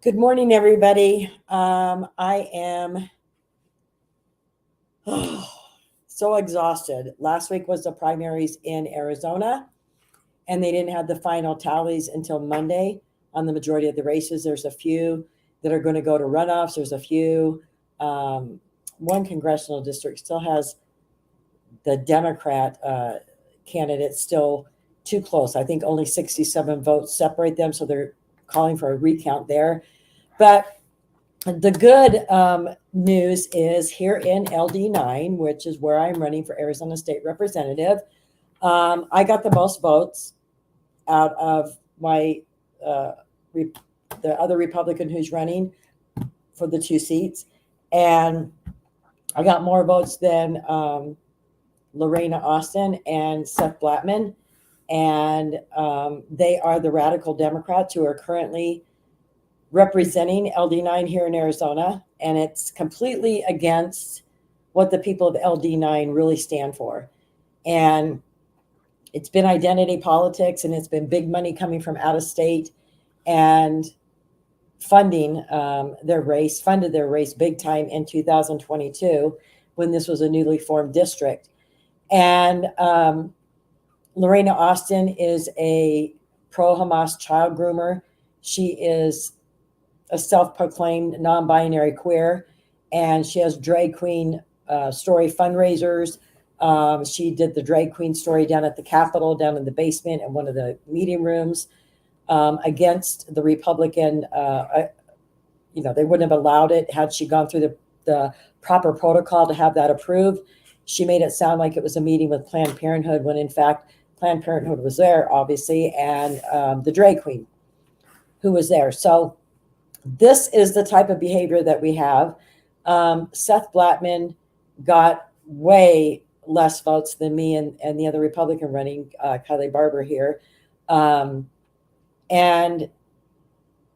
Good morning, everybody. I am so exhausted. Last week was the primaries in Arizona, and they didn't have the final tallies until Monday on the majority of the races. There's a few that are going to go to runoffs. There's a few. Um, One congressional district still has the Democrat candidate still too close. I think only 67 votes separate them, so they're calling for a recount there. But the good news is here in LD9, which is where I'm running for Arizona State Representative, I got the most votes out of my uh, the other Republican who's running for the two seats, and I got more votes than Lorena Austin and Seth Blattman, and they are the radical Democrats who are currently representing LD9 here in Arizona, and it's completely against what the people of LD9 really stand for. And it's been identity politics, and it's been big money coming from out of state and funding funded their race big time in 2022 when this was a newly formed district. And Lorena Austin is a pro-Hamas child groomer. She is a self-proclaimed non-binary queer, and she has drag queen story fundraisers. She did the drag queen story down at the Capitol, down in the basement in one of the meeting rooms, against the Republican. They wouldn't have allowed it had she gone through the proper protocol to have that approved. She made it sound like it was a meeting with Planned Parenthood when in fact Planned Parenthood was there, obviously, and the drag queen who was there. So this is the type of behavior that we have. Seth Blattman got way less votes than me and the other Republican running, Kylie Barber here. And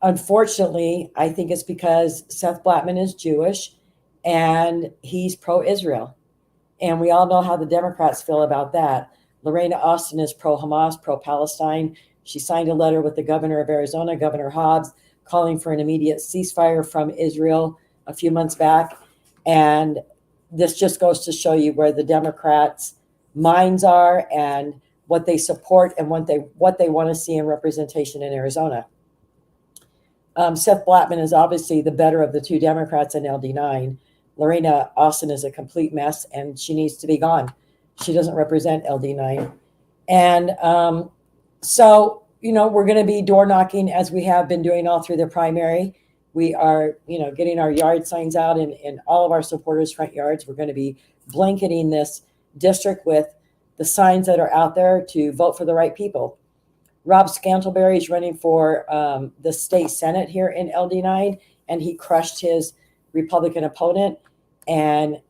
unfortunately, I think it's because Seth Blattman is Jewish and he's pro-Israel. And we all know how the Democrats feel about that. Lorena Austin is pro-Hamas, pro-Palestine. She signed a letter with the governor of Arizona, Governor Hobbs, calling for an immediate ceasefire from Israel a few months back. And this just goes to show you where the Democrats' minds are and what they support and what they want to see in representation in Arizona. Seth Blattman is obviously the better of the two Democrats in LD9. Lorena Austin is a complete mess, and she needs to be gone. She doesn't represent LD9. And so, we're going to be door knocking as we have been doing all through the primary. We are, getting our yard signs out in all of our supporters' front yards. We're going to be blanketing this district with the signs that are out there to vote for the right people. Rob Scantlebury is running for the state Senate here in LD9, and he crushed his Republican opponent, and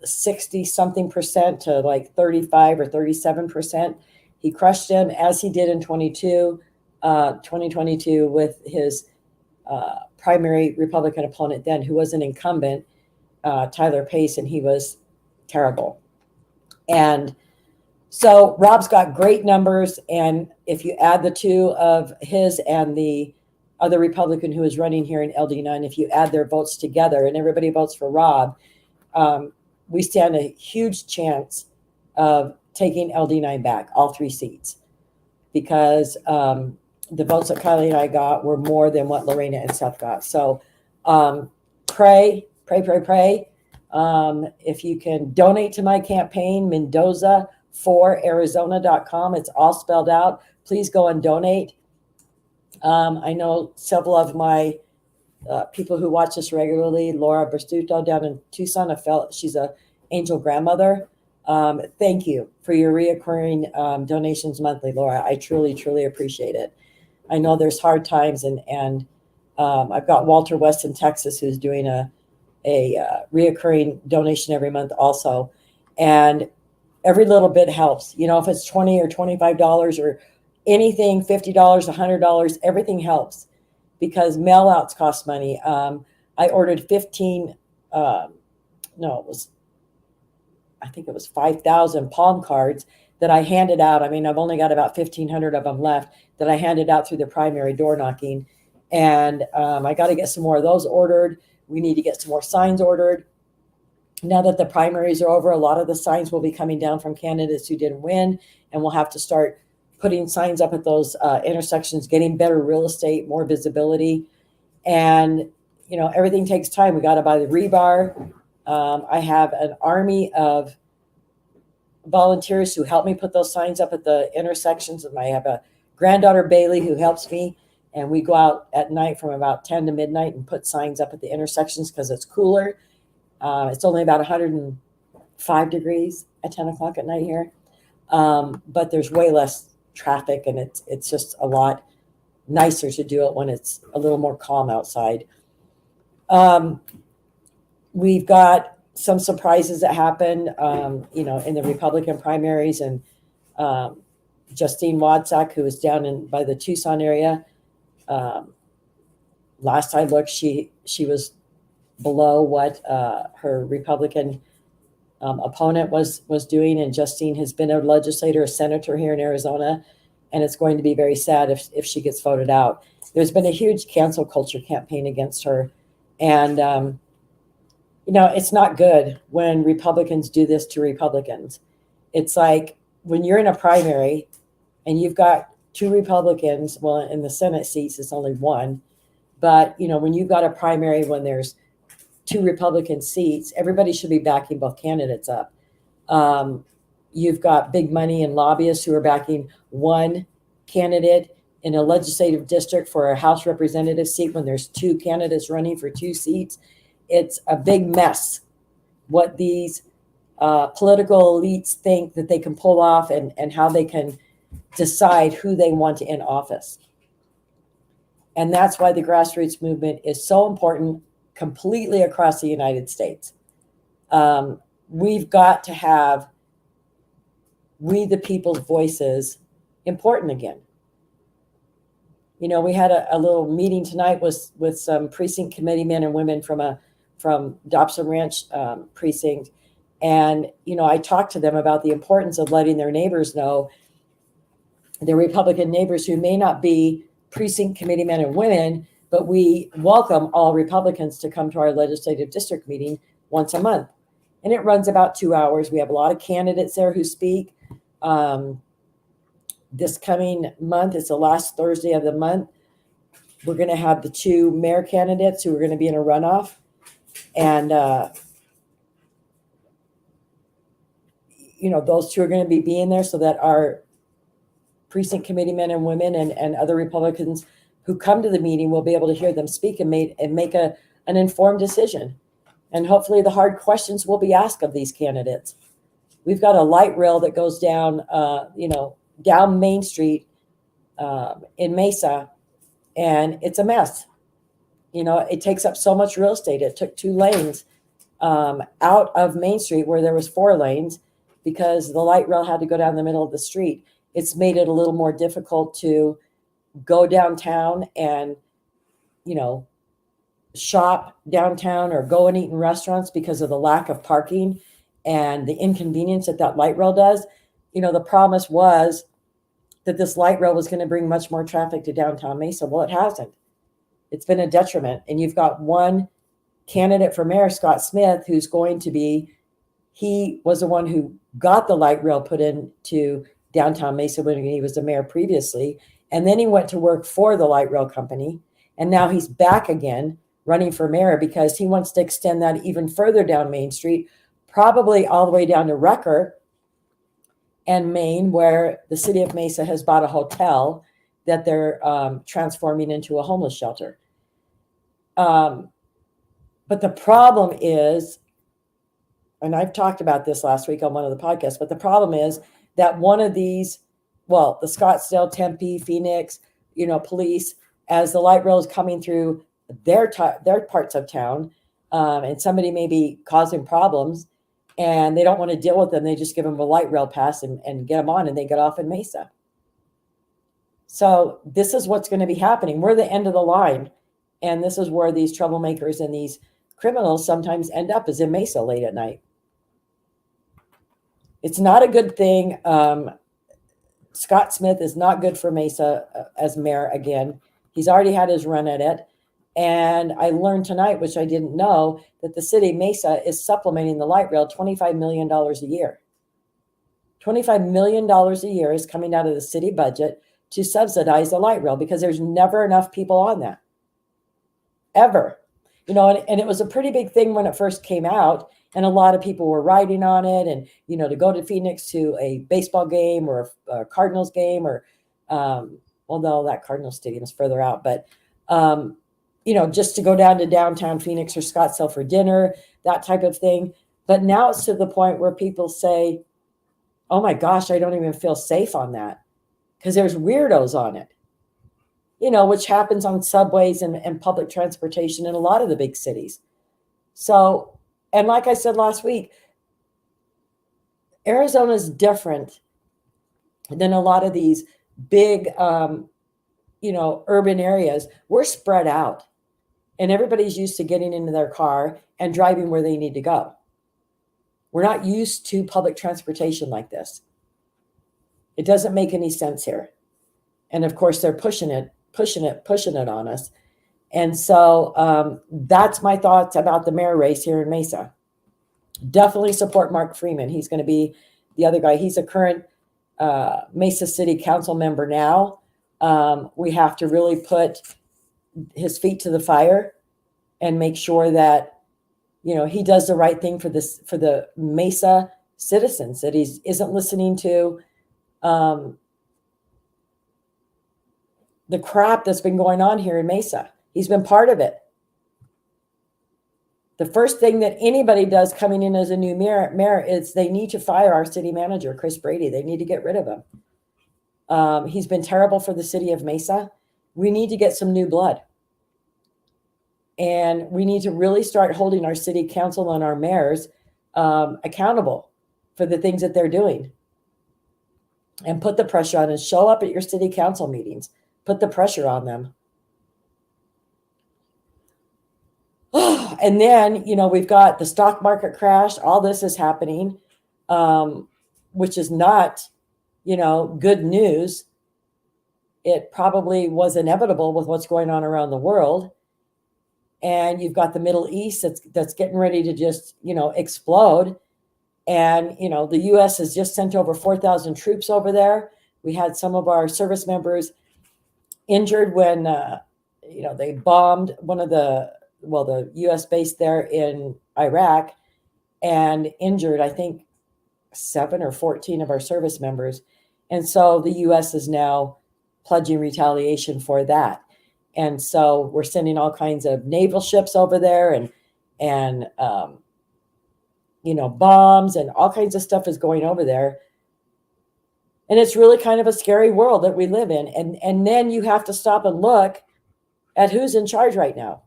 60-something percent to like 35 or 37%. He crushed him as he did in 2022 with his primary Republican opponent then, who was an incumbent, Tyler Pace, and he was terrible. And so Rob's got great numbers, and if you add the two of his and the other Republican who is running here in LD9, if you add their votes together and everybody votes for Rob, we stand a huge chance of taking LD9 back, all three seats, because the votes that Kylie and I got were more than what Lorena and Seth got. So pray. If you can donate to my campaign, Mendoza4Arizona.com. It's all spelled out. Please go and donate. I know several of my people who watch this regularly, Laura Berstuto down in Tucson, she's an angel grandmother. Thank you for your reoccurring donations monthly, Laura. I truly, truly appreciate it. I know there's hard times, and I've got Walter West in Texas who's doing a reoccurring donation every month also. And every little bit helps. If it's $20 or $25 or anything, $50, $100, everything helps, because mail outs cost money. I ordered 15, I think it was 5,000 palm cards that I handed out. I mean, I've only got about 1,500 of them left that I handed out through the primary door knocking. And I got to get some more of those ordered. We need to get some more signs ordered. Now that the primaries are over, a lot of the signs will be coming down from candidates who didn't win, and we'll have to start putting signs up at those intersections, getting better real estate, more visibility. And, you know, everything takes time. We got to buy the rebar. I have an army of volunteers who help me put those signs up at the intersections. And I have a granddaughter, Bailey, who helps me. And we go out at night from about 10 to midnight and put signs up at the intersections because it's cooler. It's only about 105 degrees at 10 o'clock at night here. But there's way less traffic, and it's just a lot nicer to do it when it's a little more calm outside. We've got some surprises that happened, you know, in the Republican primaries, and Justine Wadsack, who was down by the Tucson area. Last I looked, she was below what her Republican opponent was doing, and Justine has been a legislator, a senator here in Arizona, and it's going to be very sad if she gets voted out. There's been a huge cancel culture campaign against her, and you know, it's not good when Republicans do this to Republicans. It's like when you're in a primary and you've got two Republicans, well, in the Senate seats, it's only one. But, you know, when you've got a primary, when there's two Republican seats, everybody should be backing both candidates up. You've got big money and lobbyists who are backing one candidate in a legislative district for a House representative seat when there's two candidates running for two seats. It's a big mess what these political elites think that they can pull off, and how they can decide who they want in office. And that's why the grassroots movement is so important completely across the United States. We've got to have we the people's voices important again. You know, we had a little meeting tonight with some precinct committee men and women from Dobson Ranch precinct. And, you know, I talked to them about the importance of letting their neighbors know, their Republican neighbors who may not be precinct committee men and women, but we welcome all Republicans to come to our legislative district meeting once a month. And it runs about 2 hours. We have a lot of candidates there who speak. This coming month, it's the last Thursday of the month, we're going to have the two mayor candidates who are going to be in a runoff. And, you know, those two are going to be being there so that our precinct committee men and women and other Republicans who come to the meeting will be able to hear them speak and make an informed decision. And hopefully the hard questions will be asked of these candidates. We've got a light rail that goes down, you know, down Main Street in Mesa, and it's a mess. You know, it takes up so much real estate. It took 2 lanes out of Main Street where there was 4 lanes because the light rail had to go down the middle of the street. It's made it a little more difficult to go downtown and, you know, shop downtown or go and eat in restaurants because of the lack of parking and the inconvenience that light rail does. You know, the promise was that this light rail was going to bring much more traffic to downtown Mesa. Well, it hasn't. It's been a detriment. And you've got one candidate for mayor, Scott Smith, who's going to be, he was the one who got the light rail put into downtown Mesa when he was the mayor previously. And then he went to work for the light rail company. And now he's back again running for mayor because he wants to extend that even further down Main Street, probably all the way down to Rucker and Maine, where the city of Mesa has bought a hotel that they're transforming into a homeless shelter. But the problem is, and I've talked about this last week on one of the podcasts, but the problem is that one of these, well, the Scottsdale, Tempe, Phoenix, you know, police, as the light rail is coming through their parts of town, and somebody may be causing problems and they don't want to deal with them, they just give them a light rail pass and get them on, and they get off in Mesa. So this is what's going to be happening. We're the end of the line. And this is where these troublemakers and these criminals sometimes end up, is in Mesa late at night. It's not a good thing. Scott Smith is not good for Mesa as mayor again. He's already had his run at it. And I learned tonight, which I didn't know, that the city of Mesa is supplementing the light rail $25 million a year. $25 million a year is coming out of the city budget to subsidize the light rail because there's never enough people on that. Ever. And it was a pretty big thing when it first came out, and a lot of people were riding on it, and to go to Phoenix to a baseball game or a Cardinals game, or although that Cardinals stadium is further out, but just to go down to downtown Phoenix or Scottsdale for dinner, that type of thing. But now it's to the point where people say, oh my gosh, I don't even feel safe on that because there's weirdos on it. Which happens on subways and public transportation in a lot of the big cities. So, and like I said last week, Arizona is different than a lot of these big, urban areas. We're spread out, and everybody's used to getting into their car and driving where they need to go. We're not used to public transportation like this. It doesn't make any sense here. And of course, they're pushing it on us. And so that's my thoughts about the mayor race here in Mesa. Definitely support Mark Freeman. He's going to be the other guy. He's a current Mesa City Council member now. We have to really put his feet to the fire and make sure that he does the right thing for the Mesa citizens, that he isn't listening to the crap that's been going on here in Mesa. He's been part of it. The first thing that anybody does coming in as a new mayor is they need to fire our city manager, Chris Brady. They need to get rid of him. He's been terrible for the city of Mesa. We need to get some new blood. And we need to really start holding our city council and our mayors accountable for the things that they're doing. And put the pressure on and show up at your city council meetings. Put the pressure on them. And then, we've got the stock market crash. All this is happening, which is not, good news. It probably was inevitable with what's going on around the world. And you've got the Middle East that's getting ready to just, explode. And, the U.S. has just sent over 4,000 troops over there. We had some of our service members injured when, they bombed one of the U.S. base there in Iraq, and injured, I think, 7 or 14 of our service members. And so the U.S. is now pledging retaliation for that. And so we're sending all kinds of naval ships over there, and bombs and all kinds of stuff is going over there. And it's really kind of a scary world that we live in. And then you have to stop and look at who's in charge right now.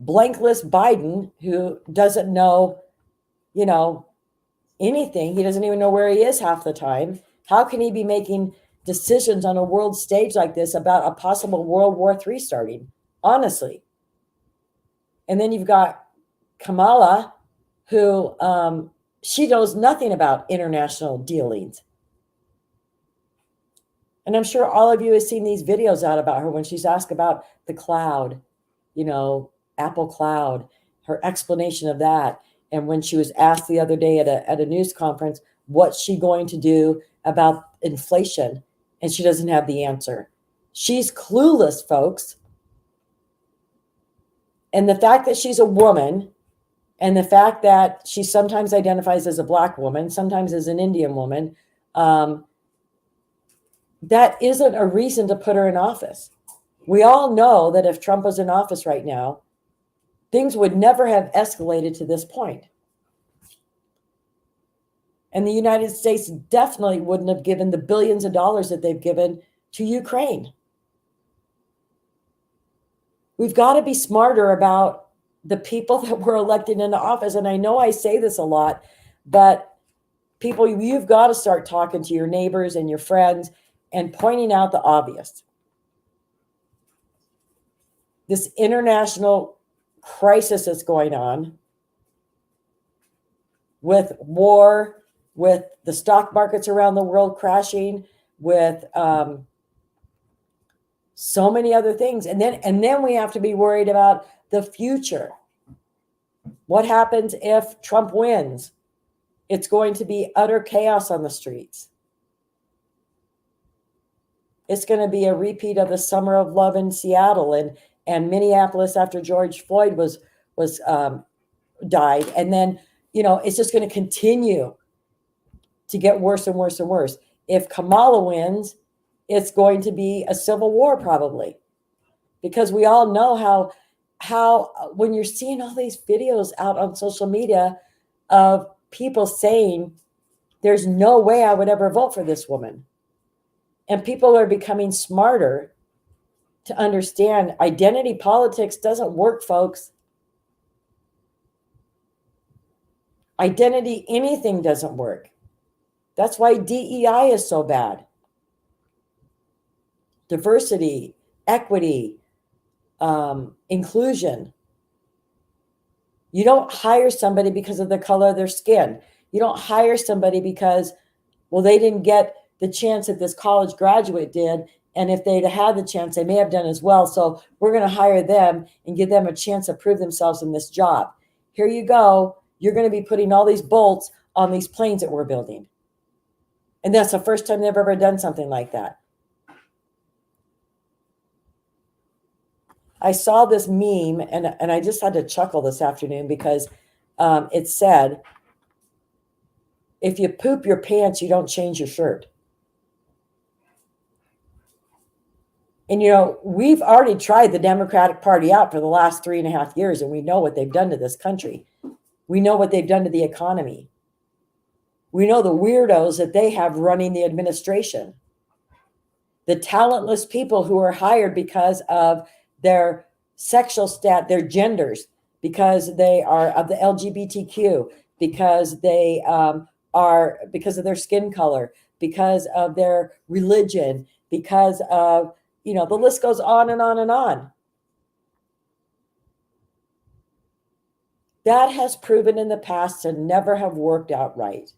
Blankless Biden, who doesn't know, anything. He doesn't even know where he is half the time. How can he be making decisions on a world stage like this about a possible World War III starting? Honestly. And then you've got Kamala, who she knows nothing about international dealings. And I'm sure all of you have seen these videos out about her when she's asked about the cloud, Apple Cloud, her explanation of that. And when she was asked the other day at a news conference, what's she going to do about inflation? And she doesn't have the answer. She's clueless, folks. And the fact that she's a woman, and the fact that she sometimes identifies as a Black woman, sometimes as an Indian woman, that isn't a reason to put her in office. We all know that if Trump was in office right now, things would never have escalated to this point. And the United States definitely wouldn't have given the billions of dollars that they've given to Ukraine. We've got to be smarter about the people that were elected into office. And I know I say this a lot, but people, you've got to start talking to your neighbors and your friends and pointing out the obvious. This international crisis that's going on with war, with the stock markets around the world crashing, with so many other things. And then we have to be worried about the future. What happens if Trump wins? It's going to be utter chaos on the streets. It's going to be a repeat of the summer of love in Seattle and Minneapolis after George Floyd was died. And then, it's just going to continue to get worse and worse and worse. If Kamala wins, it's going to be a civil war probably, because we all know how when you're seeing all these videos out on social media of people saying, there's no way I would ever vote for this woman. And people are becoming smarter to understand identity politics doesn't work, folks. Identity, anything doesn't work. That's why DEI is so bad. Diversity, equity, inclusion. You don't hire somebody because of the color of their skin. You don't hire somebody because, well, they didn't get the chance that this college graduate did. And if they'd had the chance, they may have done as well. So we're going to hire them and give them a chance to prove themselves in this job. Here you go. You're going to be putting all these bolts on these planes that we're building. And that's the first time they've ever done something like that. I saw this meme and I just had to chuckle this afternoon because it said, if you poop your pants, you don't change your shirt. And, we've already tried the Democratic Party out for the last 3.5 years, and we know what they've done to this country. We know what they've done to the economy. We know the weirdos that they have running the administration. The talentless people who are hired because of their sexual their genders, because they are of the LGBTQ, because they because of their skin color, because of their religion, because of, the list goes on and on and on. That has proven in the past to never have worked out right.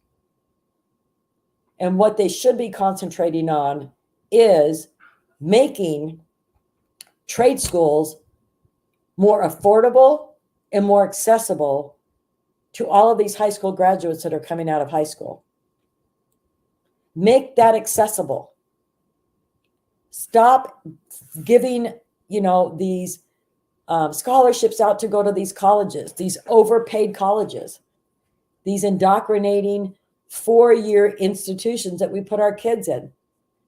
And what they should be concentrating on is making trade schools more affordable and more accessible to all of these high school graduates that are coming out of high school. Make that accessible. Stop giving, these scholarships out to go to these colleges, these overpaid colleges, these indoctrinating 4-year institutions that we put our kids in,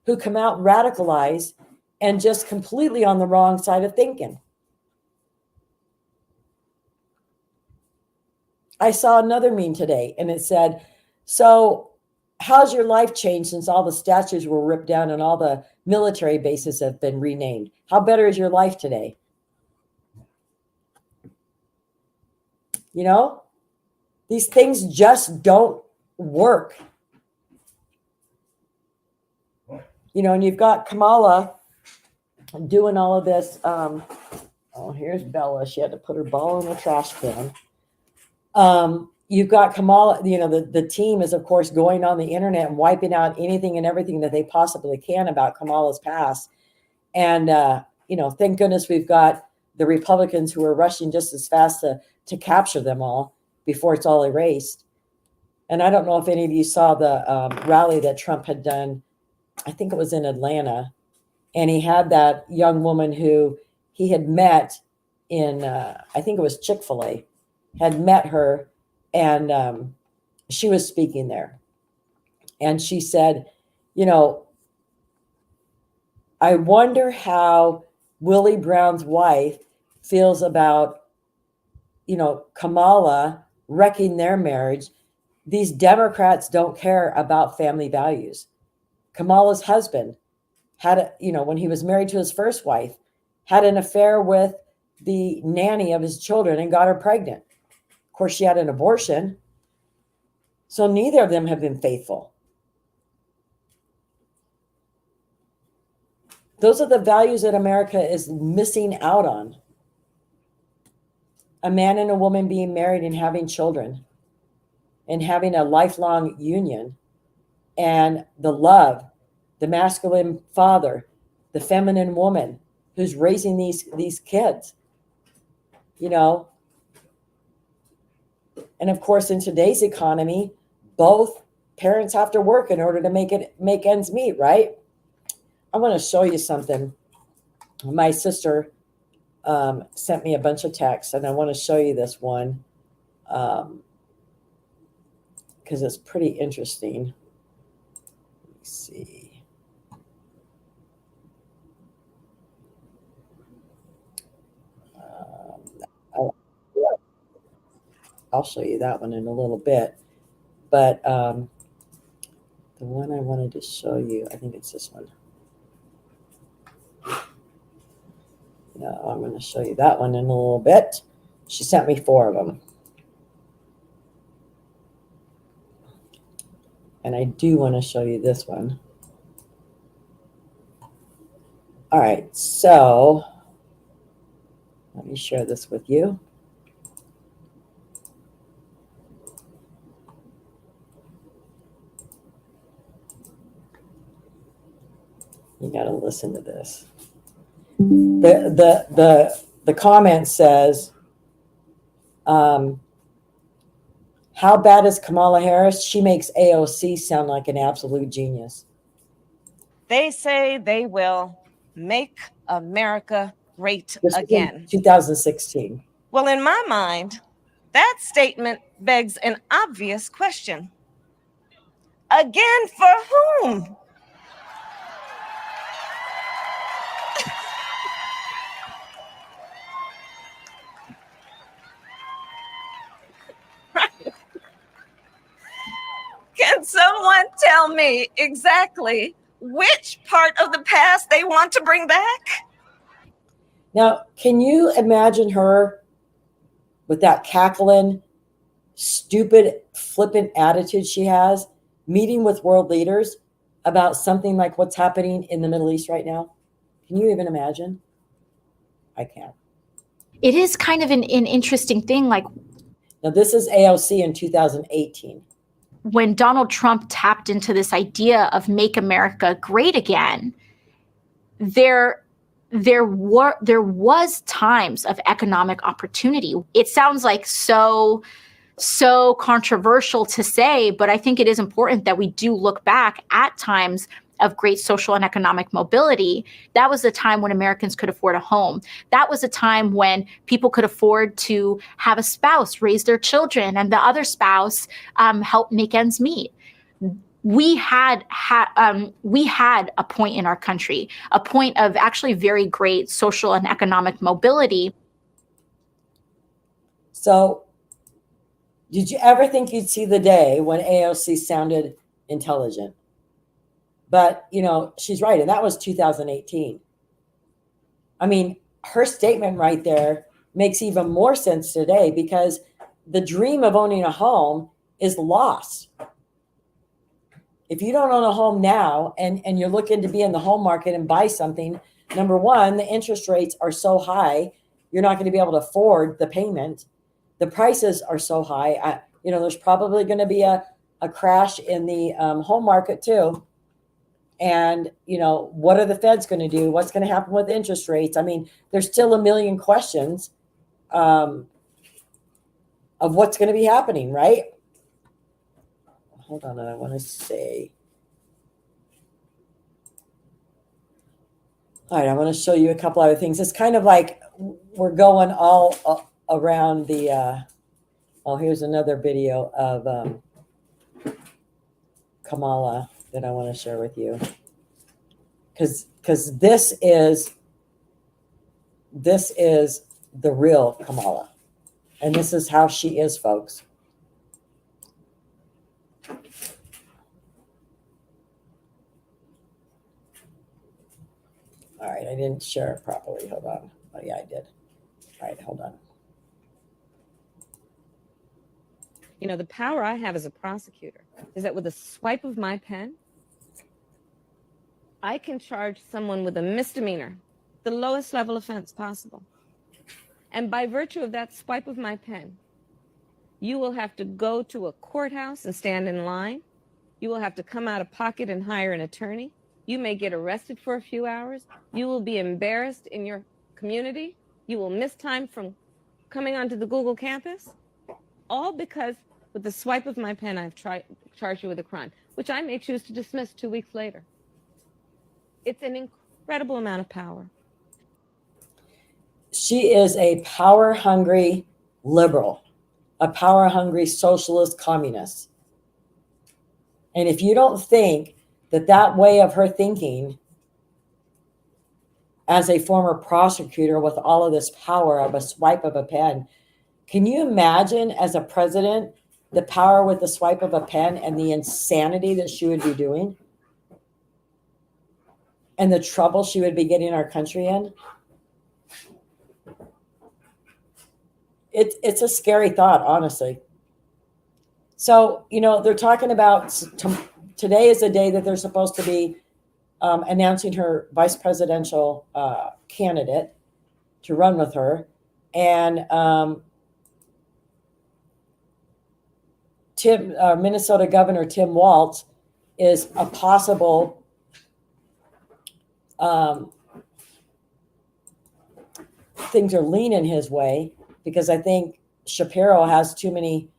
who come out radicalized and just completely on the wrong side of thinking. I saw another meme today and it said, so how's your life changed since all the statues were ripped down and all the military bases have been renamed? How better is your life today? These things just don't work. And you've got Kamala doing all of this. Here's Bella. She had to put her ball in the trash can. You've got Kamala, the team is, of course, going on the internet and wiping out anything and everything that they possibly can about Kamala's past. And, thank goodness we've got the Republicans who are rushing just as fast to capture them all before it's all erased. And I don't know if any of you saw the rally that Trump had done. I think it was in Atlanta. And he had that young woman who he had met in, I think it was Chick-fil-A, had met her, and she was speaking there. And she said, I wonder how Willie Brown's wife feels about, Kamala wrecking their marriage. These Democrats don't care about family values. Kamala's husband had, when he was married to his first wife, had an affair with the nanny of his children and got her pregnant. Of course, she had an abortion. So neither of them have been faithful. Those are the values that America is missing out on. A man and a woman being married and having children and having a lifelong union, and the love, the masculine father, the feminine woman, who's raising these kids, you know. And of course, in today's economy, both parents have to work in order to make ends meet, right? I want to show you something. My sister sent me a bunch of texts, and I want to show you this one because it's pretty interesting. Let me see. I'll show you that one in a little bit. But the one I wanted to show you, I think it's this one. No, I'm going to show you that one in a little bit. She sent me 4 of them. And I do want to show you this one. All right, so let me share this with you. You got to listen to this. The comment says, how bad is Kamala Harris? She makes AOC sound like an absolute genius. They say they will make America great again. 2016. Well, in my mind, that statement begs an obvious question. Again, for whom? Can someone tell me exactly which part of the past they want to bring back? Now, can you imagine her with that cackling, stupid, flippant attitude she has, meeting with world leaders about something like what's happening in the Middle East right now? Can you even imagine? I can't. It is kind of an interesting thing. Like, now, this is AOC in 2018. When Donald Trump tapped into this idea of make America great again, there was times of economic opportunity. It sounds like so controversial to say, but I think it is important that we do look back at times of great social and economic mobility. That was a time when Americans could afford a home. That was a time when people could afford to have a spouse raise their children and the other spouse help make ends meet. We had a point in our country, a point of actually very great social and economic mobility. So did you ever think you'd see the day when AOC sounded intelligent? But, you know, she's right. And that was 2018. I mean, her statement right there makes even more sense today because the dream of owning a home is lost. If you don't own a home now and you're looking to be in the home market and buy something, number one, the interest rates are so high, you're not going to be able to afford the payment. The prices are so high. There's probably going to be a crash in the home market too. And, what are the feds going to do? What's going to happen with interest rates? I mean, there's still a million questions of what's going to be happening, right? Hold on, I want to say. All right, I want to show you a couple other things. It's kind of like we're going all around the. Here's another video of Kamala that I want to share with you, because this is the real Kamala, and this is how she is, folks. All right, I didn't share it properly. Hold on. Oh, yeah, I did. All right, hold on. The power I have as a prosecutor is that with a swipe of my pen, I can charge someone with a misdemeanor, the lowest level offense possible. And by virtue of that swipe of my pen, you will have to go to a courthouse and stand in line. You will have to come out of pocket and hire an attorney. You may get arrested for a few hours. You will be embarrassed in your community. You will miss time from coming onto the Google campus, all because with the swipe of my pen, I've charged you with a crime, which I may choose to dismiss 2 weeks later. It's an incredible amount of power. She is a power-hungry liberal, a power-hungry socialist communist. And if you don't think that that way of her thinking as a former prosecutor with all of this power of a swipe of a pen, can you imagine as a president the power with the swipe of a pen and the insanity that she would be doing and the trouble she would be getting our country in? It's a scary thought, honestly. So, they're talking about today is the day that they're supposed to be announcing her vice presidential candidate to run with her. And Minnesota Governor Tim Walz is a possible things are leaning his way, because I think Shapiro has too many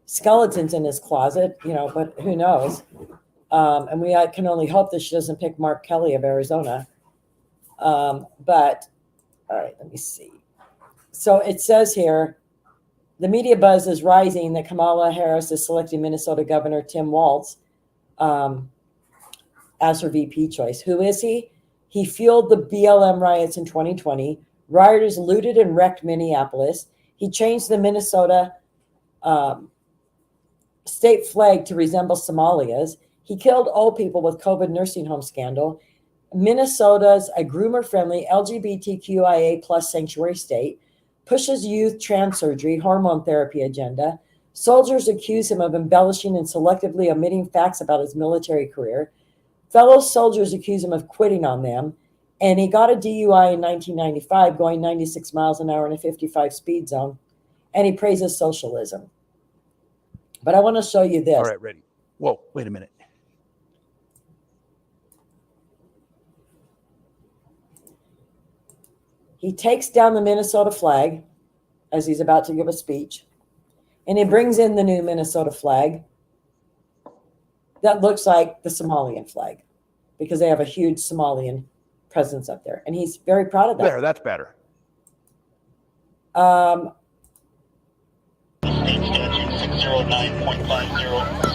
skeletons in his closet, but who knows? And we can only hope that she doesn't pick Mark Kelly of Arizona. But all right, let me see. So it says here, the media buzz is rising that Kamala Harris is selecting Minnesota Governor Tim Walz as her VP choice. Who is he? He fueled the BLM riots in 2020. Rioters looted and wrecked Minneapolis. He changed the Minnesota state flag to resemble Somalia's. He killed old people with COVID nursing home scandal. Minnesota's a groomer-friendly LGBTQIA plus sanctuary state, pushes youth trans surgery, hormone therapy agenda. Soldiers accuse him of embellishing and selectively omitting facts about his military career. Fellow soldiers accuse him of quitting on them. And he got a DUI in 1995, going 96 miles an hour in a 55 speed zone. And he praises socialism. But I want to show you this. All right, ready. Whoa, wait a minute. He takes down the Minnesota flag as he's about to give a speech. And he brings in the new Minnesota flag that looks like the Somalian flag, because they have a huge Somalian presence up there. And he's very proud of that. There, that's better.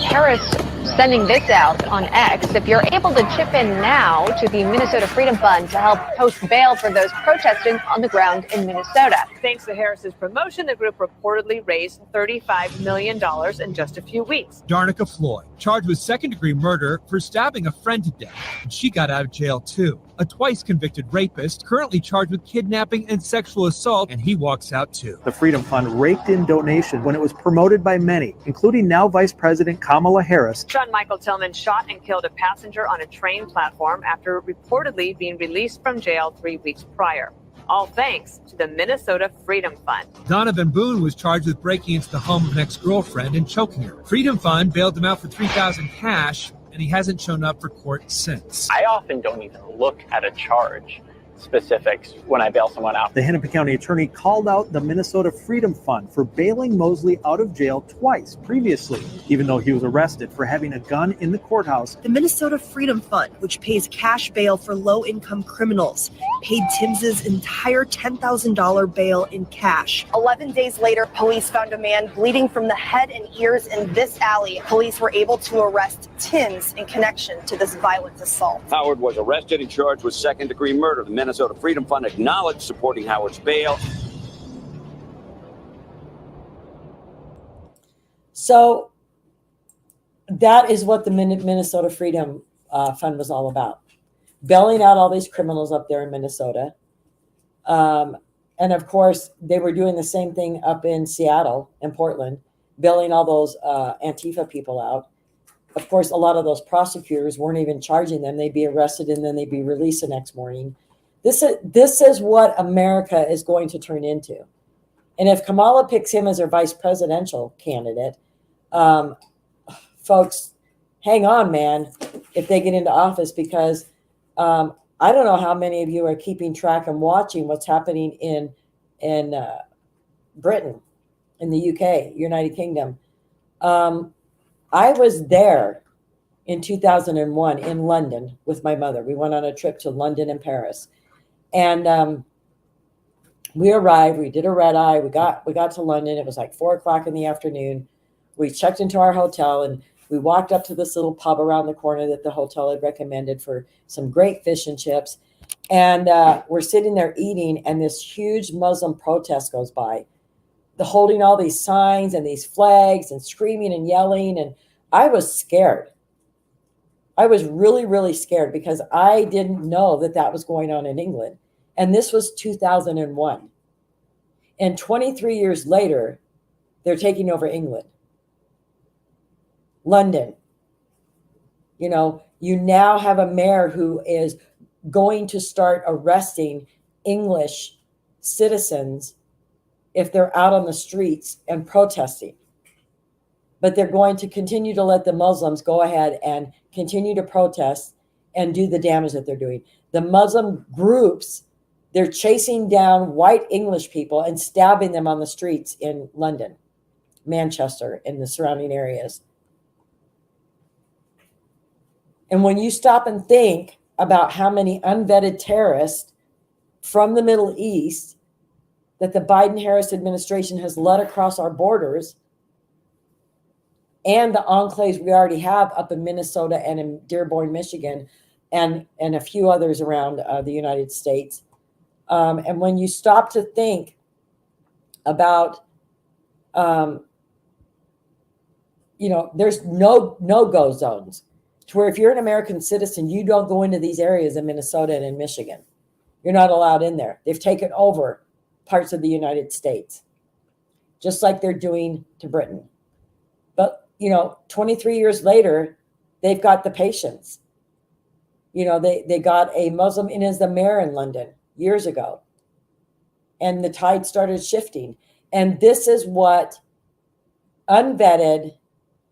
Harris sending this out on X. If you're able to chip in now to the Minnesota Freedom Fund to help post bail for those protesting on the ground in Minnesota. Thanks to Harris's promotion, the group reportedly raised $35 million in just a few weeks. Darnica Floyd, charged with second-degree murder for stabbing a friend to death. And she got out of jail, too. A twice-convicted rapist, currently charged with kidnapping and sexual assault, and he walks out, too. The Freedom Fund raked in donations when it was promoted by many, including now Vice President Kamala Harris. Sean Michael Tillman shot and killed a passenger on a train platform after reportedly being released from jail 3 weeks prior. All thanks to the Minnesota Freedom Fund. Donovan Boone was charged with breaking into the home of an ex-girlfriend and choking her. Freedom Fund bailed him out for $3,000 cash, and he hasn't shown up for court since. I often don't even look at a charge specifics when I bail someone out. The Hennepin County attorney called out the Minnesota Freedom Fund for bailing Mosley out of jail twice previously, even though he was arrested for having a gun in the courthouse. The Minnesota Freedom Fund, which pays cash bail for low-income criminals, paid Tims's entire $10,000 bail in cash. 11 days later, police found a man bleeding from the head and ears in this alley. Police were able to arrest Tims in connection to this violent assault. Howard was arrested and charged with second-degree murder. The Minnesota Freedom Fund acknowledged supporting Howard's bail. So that is what the Minnesota Freedom Fund was all about. Bailing out all these criminals up there in Minnesota. And of course, they were doing the same thing up in Seattle and Portland, bailing all those Antifa people out. Of course, a lot of those prosecutors weren't even charging them. They'd be arrested and then they'd be released the next morning. This is what America is going to turn into. And if Kamala picks him as her vice presidential candidate, folks, hang on, man, if they get into office, because I don't know how many of you are keeping track and watching what's happening in Britain, in the UK, United Kingdom. I was there in 2001 in London with my mother. We went on a trip to London and Paris, and we arrived. We did a red eye. We got to London. It was like 4:00 in the afternoon. We checked into our hotel and we walked up to this little pub around the corner that the hotel had recommended for some great fish and chips. And we're sitting there eating, and this huge Muslim protest goes by, holding all these signs and these flags and screaming and yelling. And I was scared. I was really, really scared because I didn't know that that was going on in England. And this was 2001. And 23 years later, they're taking over England. London. You know, you now have a mayor who is going to start arresting English citizens if they're out on the streets and protesting. But they're going to continue to let the Muslims go ahead and continue to protest and do the damage that they're doing. The Muslim groups, they're chasing down white English people and stabbing them on the streets in London, Manchester, and the surrounding areas. And when you stop and think about how many unvetted terrorists from the Middle East that the Biden-Harris administration has let across our borders, and the enclaves we already have up in Minnesota and in Dearborn, Michigan, and a few others around the United States. And when you stop to think about, there's no-go zones to where if you're an American citizen, you don't go into these areas in Minnesota and in Michigan. You're not allowed in there. They've taken over parts of the United States, just like they're doing to Britain. But 23 years later, they've got the patience. They got a Muslim in as the mayor in London years ago, and the tide started shifting. And this is what unvetted,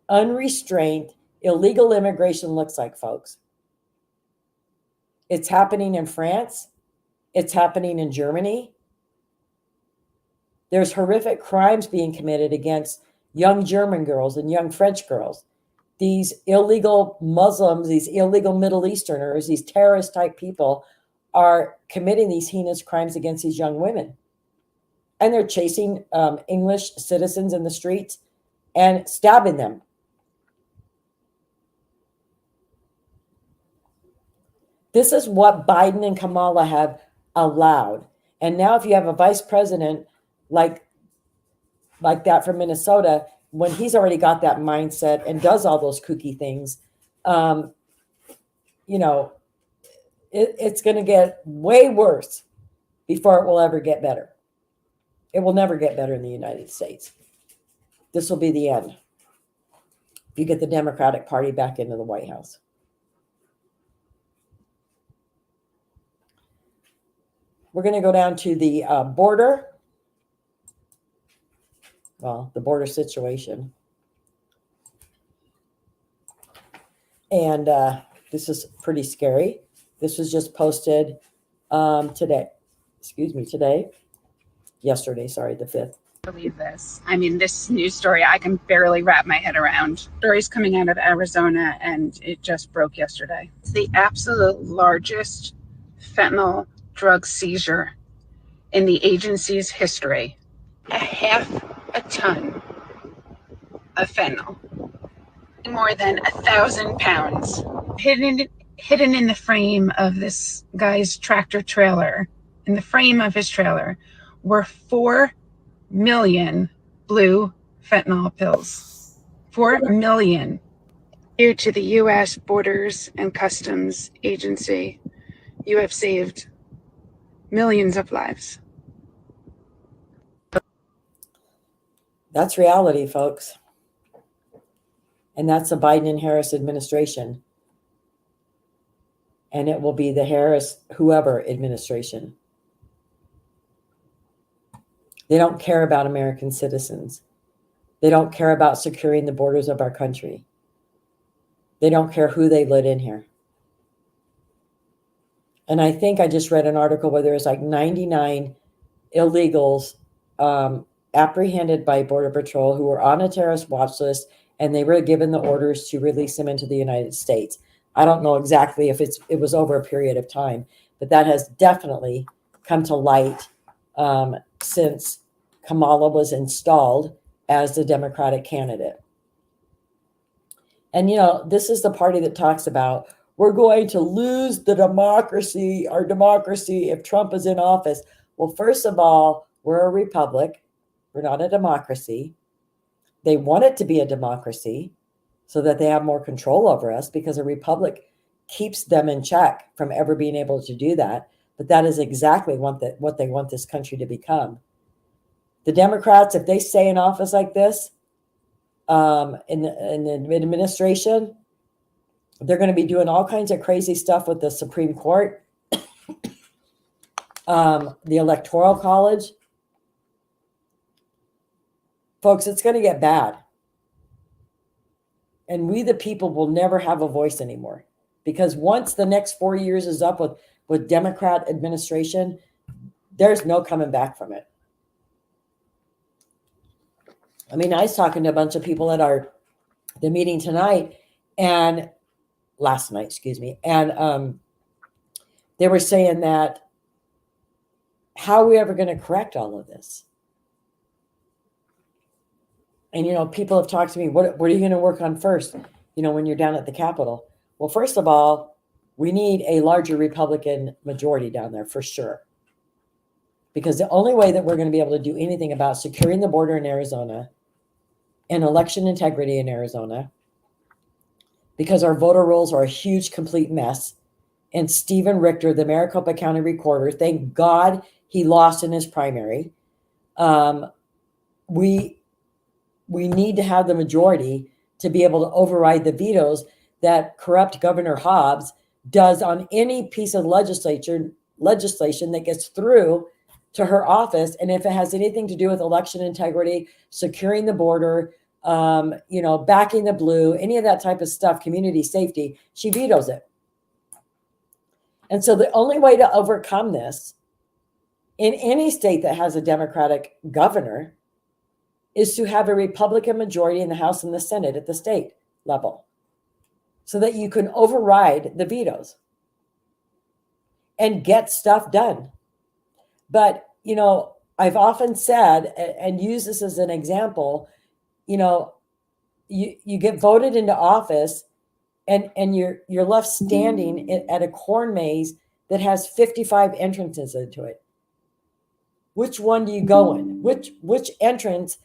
unrestrained, illegal immigration looks like, folks. It's happening in France. It's happening in Germany. There's horrific crimes being committed against young German girls and young French girls. These illegal Muslims, these illegal Middle Easterners, these terrorist type people are committing these heinous crimes against these young women. And they're chasing English citizens in the streets and stabbing them. This is what Biden and Kamala have allowed. And now if you have a vice president like that from Minnesota, when he's already got that mindset and does all those kooky things, it's going to get way worse before it will ever get better. It will never get better in the United States. This will be the end if you get the Democratic Party back into the White House. We're going to go down to the border. Well, the border situation. And this is pretty scary. This was just posted today. Yesterday, the 5th. Believe this. I mean, this news story, I can barely wrap my head around. Stories coming out of Arizona, and it just broke yesterday. It's the absolute largest fentanyl drug seizure in the agency's history. 1/2 ton of fentanyl, more than 1,000 pounds, hidden in the frame of this guy's tractor trailer. In the frame of his trailer were 4 million blue fentanyl pills. 4 million. Due to the U.S. Borders and Customs Agency, you have saved millions of lives. That's reality, folks. And that's the Biden and Harris administration. And it will be the Harris whoever administration. They don't care about American citizens. They don't care about securing the borders of our country. They don't care who they let in here. And I think I just read an article where there was like 99 illegals apprehended by Border Patrol who were on a terrorist watch list, and they were given the orders to release them into the United States. I don't know exactly if it was over a period of time, but that has definitely come to light since Kamala was installed as the Democratic candidate. And, this is the party that talks about, we're going to lose our democracy, if Trump is in office. Well, first of all, we're a republic. We're not a democracy. They want it to be a democracy so that they have more control over us, because a republic keeps them in check from ever being able to do that. But that is exactly what they want this country to become. The Democrats, if they stay in office like this, in the administration, they're going to be doing all kinds of crazy stuff with the Supreme Court, the Electoral College. Folks, it's going to get bad. And we, the people, will never have a voice anymore. Because once the next 4 years is up with Democrat administration, there's no coming back from it. I mean, I was talking to a bunch of people at the meeting tonight, and last night, and they were saying that, how are we ever going to correct all of this? And, people have talked to me, what are you going to work on first, when you're down at the Capitol? Well, first of all, we need a larger Republican majority down there for sure. Because the only way that we're going to be able to do anything about securing the border in Arizona and election integrity in Arizona, because our voter rolls are a huge, complete mess. And Stephen Richter, the Maricopa County recorder, thank God he lost in his primary. We need to have the majority to be able to override the vetoes that corrupt Governor Hobbs does on any piece of legislation that gets through to her office. And if it has anything to do with election integrity, securing the border, backing the blue, any of that type of stuff, community safety, she vetoes it. And so the only way to overcome this in any state that has a Democratic governor is to have a Republican majority in the House and the Senate at the state level, so that you can override the vetoes and get stuff done. But, I've often said, and use this as an example, you get voted into office and you're left standing at a corn maze that has 55 entrances into it. Which one do you go in? Which entrance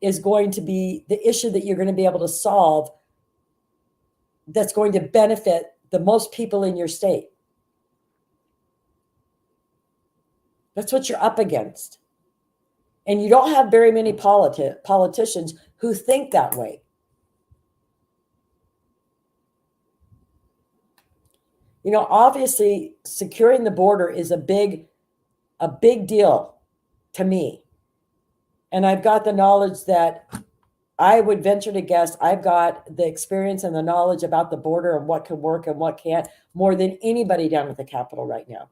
is going to be the issue that you're going to be able to solve that's going to benefit the most people in your state? That's what you're up against. And you don't have very many politicians who think that way. Obviously, securing the border is a big deal to me. And I've got the knowledge that I would venture to guess I've got the experience and the knowledge about the border and what can work and what can't more than anybody down at the Capitol right now.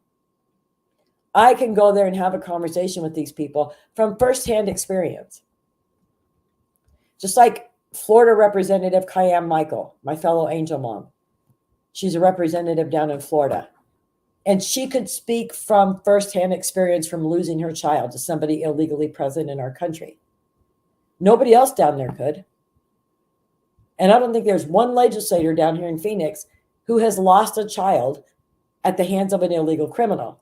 I can go there and have a conversation with these people from firsthand experience. Just like Florida Representative Kayam Michael, my fellow Angel Mom. She's a representative down in Florida. And she could speak from firsthand experience from losing her child to somebody illegally present in our country. Nobody else down there could. And I don't think there's one legislator down here in Phoenix who has lost a child at the hands of an illegal criminal.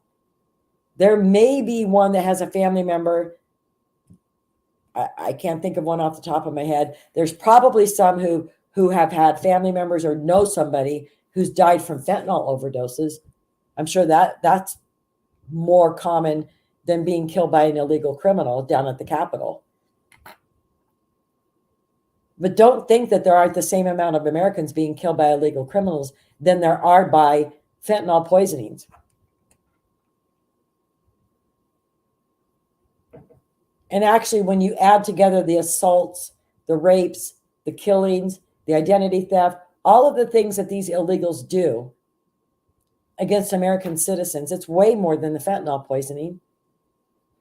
There may be one that has a family member. I can't think of one off the top of my head. There's probably some who have had family members or know somebody who's died from fentanyl overdoses. I'm sure that's more common than being killed by an illegal criminal down at the Capitol. But don't think that there aren't the same amount of Americans being killed by illegal criminals than there are by fentanyl poisonings. And actually, when you add together the assaults, the rapes, the killings, the identity theft, all of the things that these illegals do, against American citizens. It's way more than the fentanyl poisoning.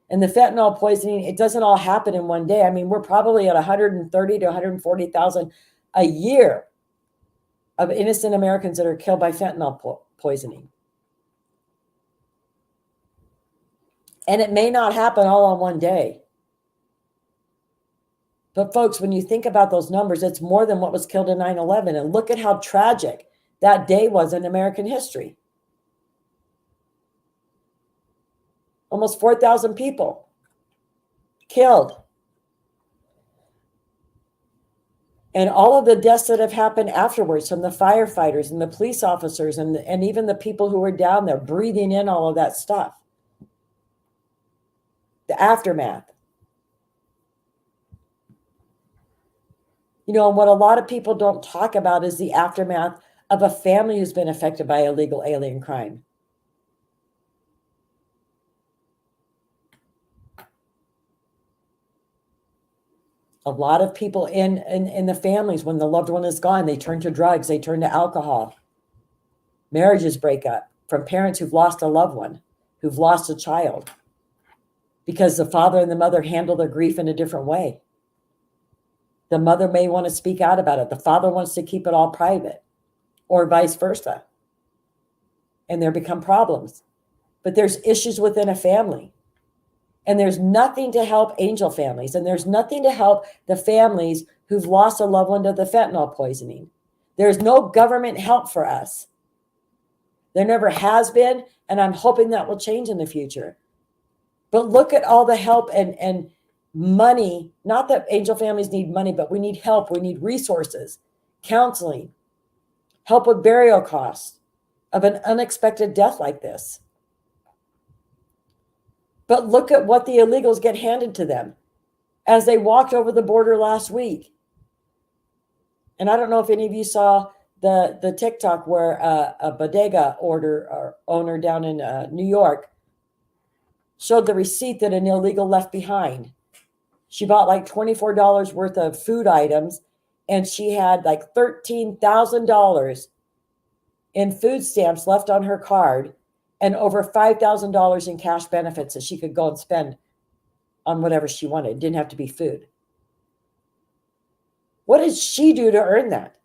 And the fentanyl poisoning, it doesn't all happen in one day. I mean, we're probably at 130 to 140,000 a year of innocent Americans that are killed by fentanyl poisoning. And it may not happen all on one day. But folks, when you think about those numbers, it's more than what was killed in 9/11. And look at how tragic that day was in American history. Almost 4,000 people killed. And all of the deaths that have happened afterwards from the firefighters and the police officers and even the people who were down there breathing in all of that stuff. The aftermath. You know, and what a lot of people don't talk about is the aftermath of a family who's been affected by illegal alien crime. A lot of people in the families, when the loved one is gone, they turn to drugs, they turn to alcohol. Marriages break up from parents who've lost a loved one, who've lost a child, because the father and the mother handle their grief in a different way. The mother may want to speak out about it. The father wants to keep it all private, or vice versa. And there become problems. But there's issues within a family. And there's nothing to help angel families. And there's nothing to help the families who've lost a loved one to the fentanyl poisoning. There's no government help for us. There never has been, and I'm hoping that will change in the future. But look at all the help and money. Not that angel families need money, but we need help. We need resources, counseling, help with burial costs of an unexpected death like this. But look at what the illegals get handed to them as they walked over the border last week. And I don't know if any of you saw the TikTok where a bodega owner down in New York showed the receipt that an illegal left behind. She bought like $24 worth of food items, and she had like $13,000 in food stamps left on her card and over $5,000 in cash benefits that she could go and spend on whatever she wanted. It didn't have to be food. What did she do to earn that?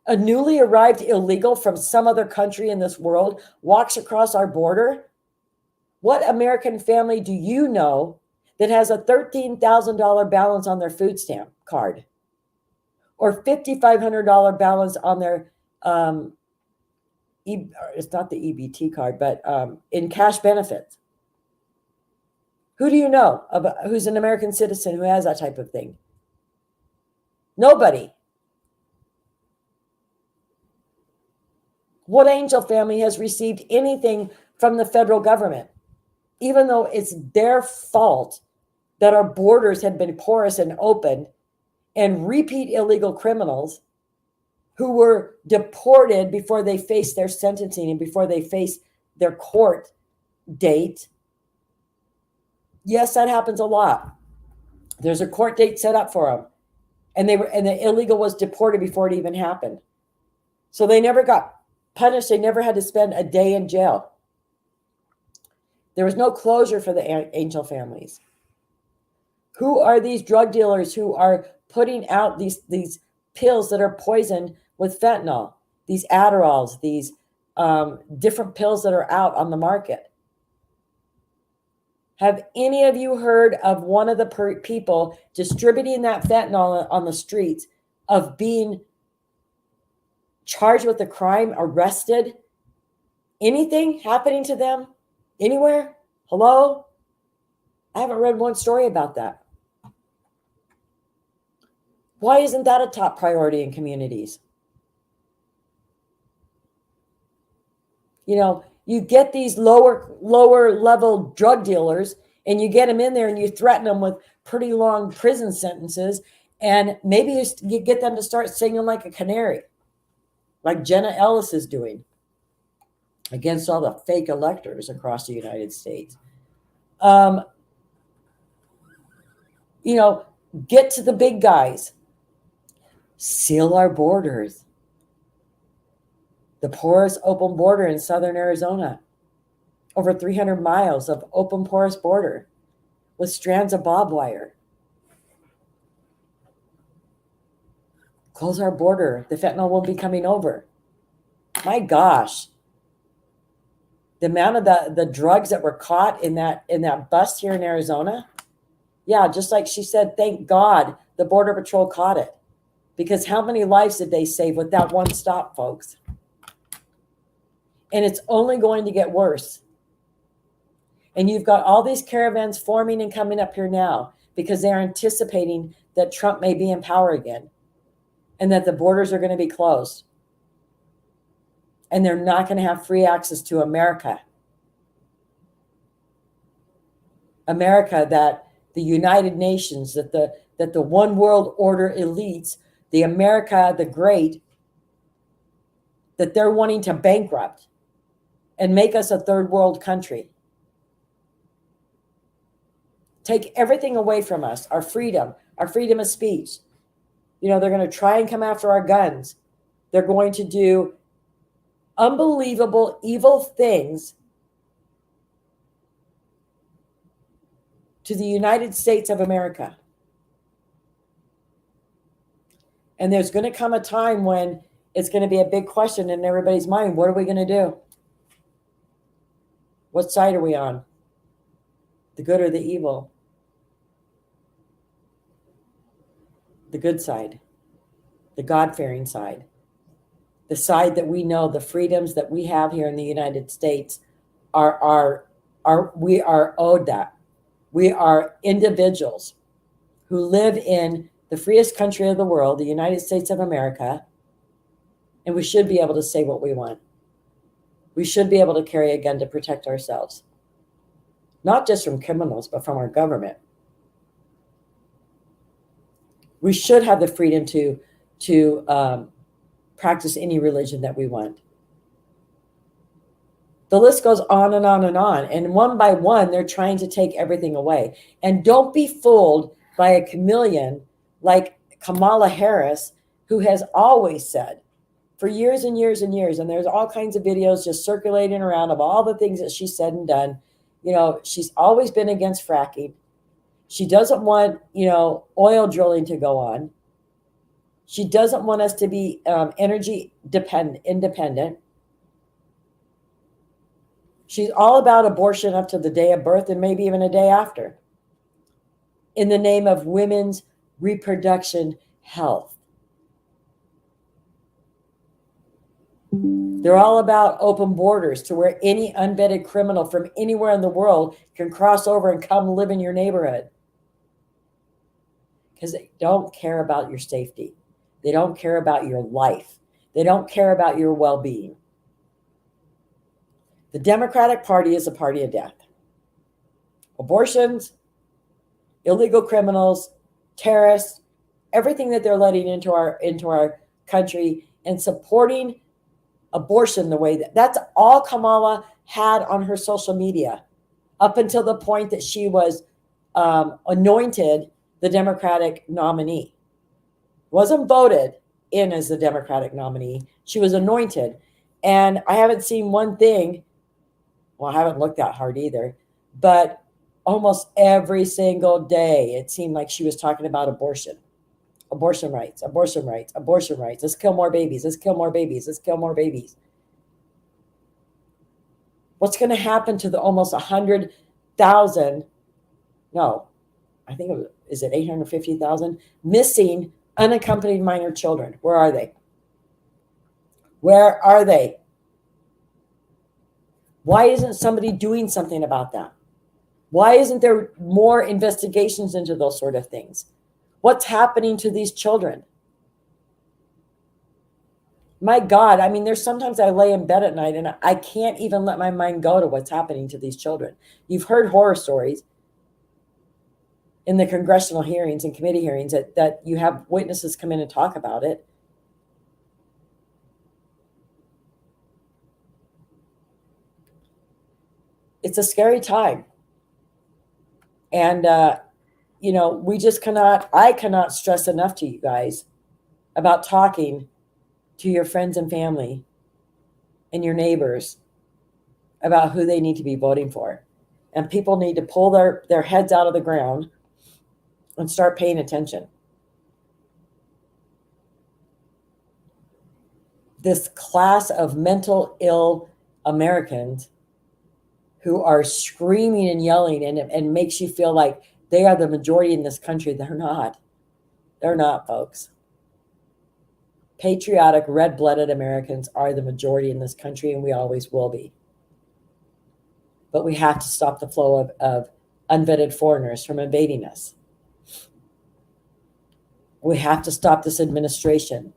A newly arrived illegal from some other country in this world walks across our border. What American family do you know that has a $13,000 balance on their food stamp card or $5,500 balance on their, it's not the EBT card, but in cash benefits? Who do you know who's an American citizen who has that type of thing? Nobody. What angel family has received anything from the federal government, even though it's their fault that our borders had been porous and open, and repeat illegal criminals who were deported before they faced their sentencing and before they faced their court date? Yes, that happens a lot. There's a court date set up for them, and the illegal was deported before it even happened. So they never got punished. They never had to spend a day in jail. There was no closure for the angel families. Who are these drug dealers who are putting out these pills that are poisoned with fentanyl, these Adderalls, these different pills that are out on the market? Have any of you heard of one of the people distributing that fentanyl on the streets of being charged with a crime, arrested? Anything happening to them anywhere? Hello? I haven't read one story about that. Why isn't that a top priority in communities? You know, you get these lower level drug dealers and you get them in there and you threaten them with pretty long prison sentences, and maybe you get them to start singing like a canary, like Jenna Ellis is doing against all the fake electors across the United States. You know, get to the big guys. Seal our borders. The poorest open border in southern Arizona. Over 300 miles of open porous border with strands of barbed wire. Close our border. The fentanyl won't be coming over. My gosh. The amount of the drugs that were caught in that bust here in Arizona. Yeah, just like she said, thank God the Border Patrol caught it. Because how many lives did they save with that one stop, folks? And it's only going to get worse. And you've got all these caravans forming and coming up here now because they're anticipating that Trump may be in power again and that the borders are going to be closed. And they're not going to have free access to America. America that the United Nations, that the one world order elites, the America the Great, that they're wanting to bankrupt and make us a third world country. Take everything away from us, our freedom of speech. You know, they're going to try and come after our guns. They're going to do unbelievable, evil things to the United States of America. And there's going to come a time when it's going to be a big question in everybody's mind. What are we going to do? What side are we on? The good or the evil? The good side, the God-fearing side, the side that we know the freedoms that we have here in the United States we are owed that. We are individuals who live in the freest country of the world, the United States of America, and we should be able to say what we want. We should be able to carry a gun to protect ourselves, not just from criminals, but from our government. We should have the freedom to practice any religion that we want. The list goes on and on and on. And one by one, they're trying to take everything away. And don't be fooled by a chameleon like Kamala Harris, who has always said for years and years and years, and there's all kinds of videos just circulating around of all the things that she said and done. You know, she's always been against fracking. She doesn't want, oil drilling to go on. She doesn't want us to be energy independent. She's all about abortion up to the day of birth and maybe even a day after, in the name of women's reproduction health. They're all about open borders to where any unvetted criminal from anywhere in the world can cross over and come live in your neighborhood. Because they don't care about your safety. They don't care about your life. They don't care about your well-being. The Democratic Party is a party of death. Abortions, illegal criminals, terrorists, everything that they're letting into our country, and supporting abortion the way that's all Kamala had on her social media up until the point that she was anointed the Democratic nominee. Wasn't voted in as the Democratic nominee. She was anointed. And I haven't seen one thing, well, I haven't looked that hard either, but almost every single day it seemed like she was talking about abortion. Abortion rights, abortion rights, abortion rights. Let's kill more babies. Let's kill more babies. Let's kill more babies. What's going to happen to the almost 100,000, no, I think is it 850,000 missing unaccompanied minor children? Where are they? Where are they? Why isn't somebody doing something about that? Why isn't there more investigations into those sort of things? What's happening to these children? My God, I mean, there's sometimes I lay in bed at night and I can't even let my mind go to what's happening to these children. You've heard horror stories in the congressional hearings and committee hearings that you have witnesses come in and talk about it. It's a scary time. And, we just I cannot stress enough to you guys about talking to your friends and family and your neighbors about who they need to be voting for. And people need to pull their heads out of the ground and start paying attention. This class of mental ill Americans who are screaming and yelling and makes you feel like they are the majority in this country. They're not. They're not, folks. Patriotic, red-blooded Americans are the majority in this country, and we always will be. But we have to stop the flow of unvetted foreigners from invading us. We have to stop this administration.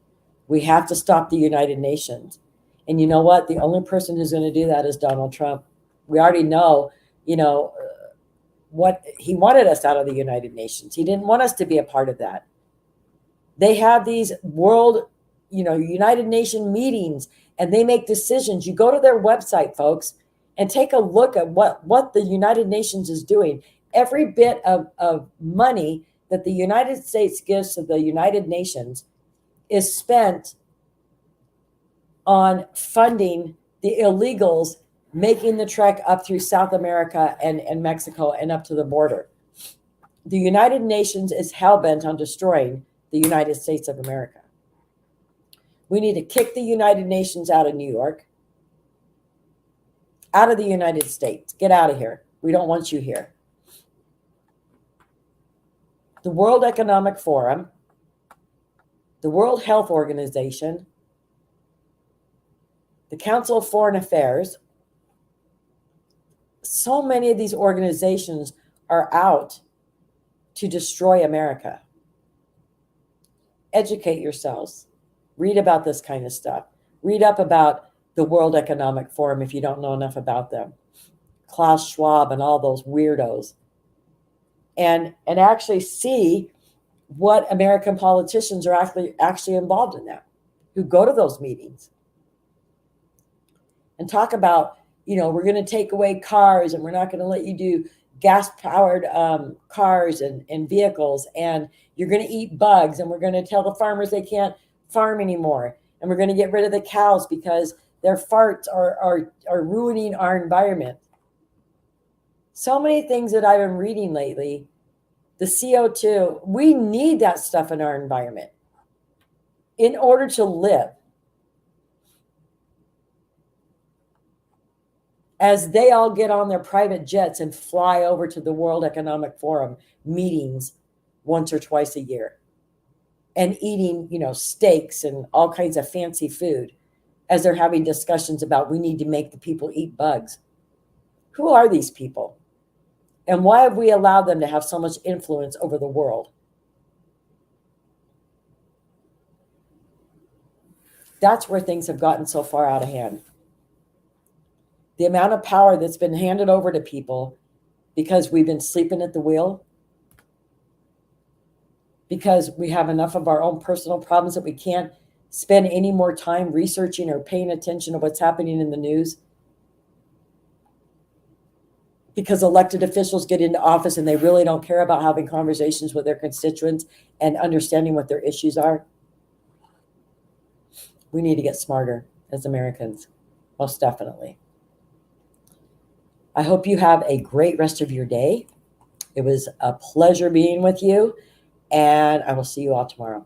We have to stop the United Nations. And you know what? The only person who's going to do that is Donald Trump. We already know, what he wanted us out of the United Nations. He didn't want us to be a part of that. They have these world, United Nation meetings, and they make decisions. You go to their website, folks, and take a look at what the United Nations is doing. Every bit of money that the United States gives to the United Nations is spent on funding the illegals making the trek up through South America and Mexico and up to the border. The United Nations is hell-bent on destroying the United States of America. We need to kick the United Nations out of New York, out of the United States. Get out of here. We don't want you here. The World Economic Forum, the World Health Organization, the Council of Foreign Affairs, so many of these organizations are out to destroy America. Educate yourselves. Read about this kind of stuff. Read up about the World Economic Forum if you don't know enough about them. Klaus Schwab and all those weirdos. And actually see what American politicians are actually involved in that, who go to those meetings. And talk about, we're going to take away cars and we're not going to let you do gas-powered cars and vehicles, and you're going to eat bugs, and we're going to tell the farmers they can't farm anymore, and we're going to get rid of the cows because their farts are ruining our environment. So many things that I've been reading lately. The CO2, we need that stuff in our environment in order to live. As they all get on their private jets and fly over to the World Economic Forum meetings once or twice a year and eating, steaks and all kinds of fancy food as they're having discussions about we need to make the people eat bugs. Who are these people? And why have we allowed them to have so much influence over the world? That's where things have gotten so far out of hand. The amount of power that's been handed over to people because we've been sleeping at the wheel, because we have enough of our own personal problems that we can't spend any more time researching or paying attention to what's happening in the news, because elected officials get into office and they really don't care about having conversations with their constituents and understanding what their issues are. We need to get smarter as Americans, most definitely. I hope you have a great rest of your day. It was a pleasure being with you, and I will see you all tomorrow.